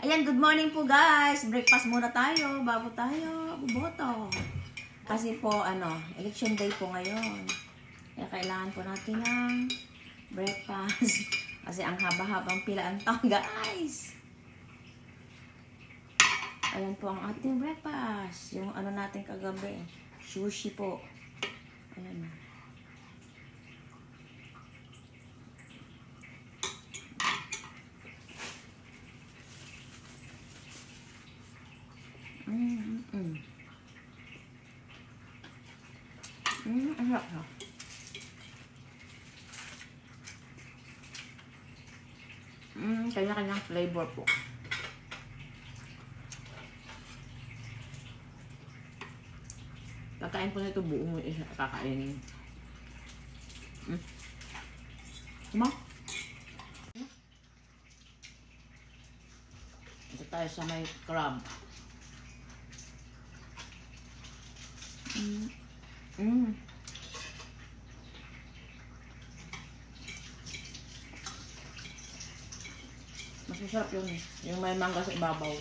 Ayan, good morning po guys. Breakfast muna tayo bago tayo buboto. Kasi po, election day po ngayon. Kaya kailangan po natin ng breakfast. Kasi ang haba-habang pilaan to guys. Ayan po ang ating breakfast. Yung natin kagabi. Sushi po. Ayan. Ang sarap na. Kanya-kanyang flavor po. Kakain po nito buong isa kakainin. Diba? Ito tayo sa may crab. Mas masarap yun. Yung may mangga sa ibabaw.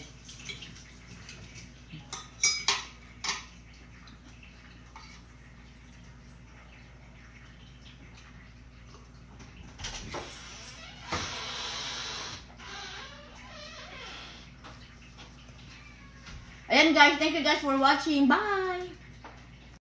Ayan guys, thank you guys for watching. Bye!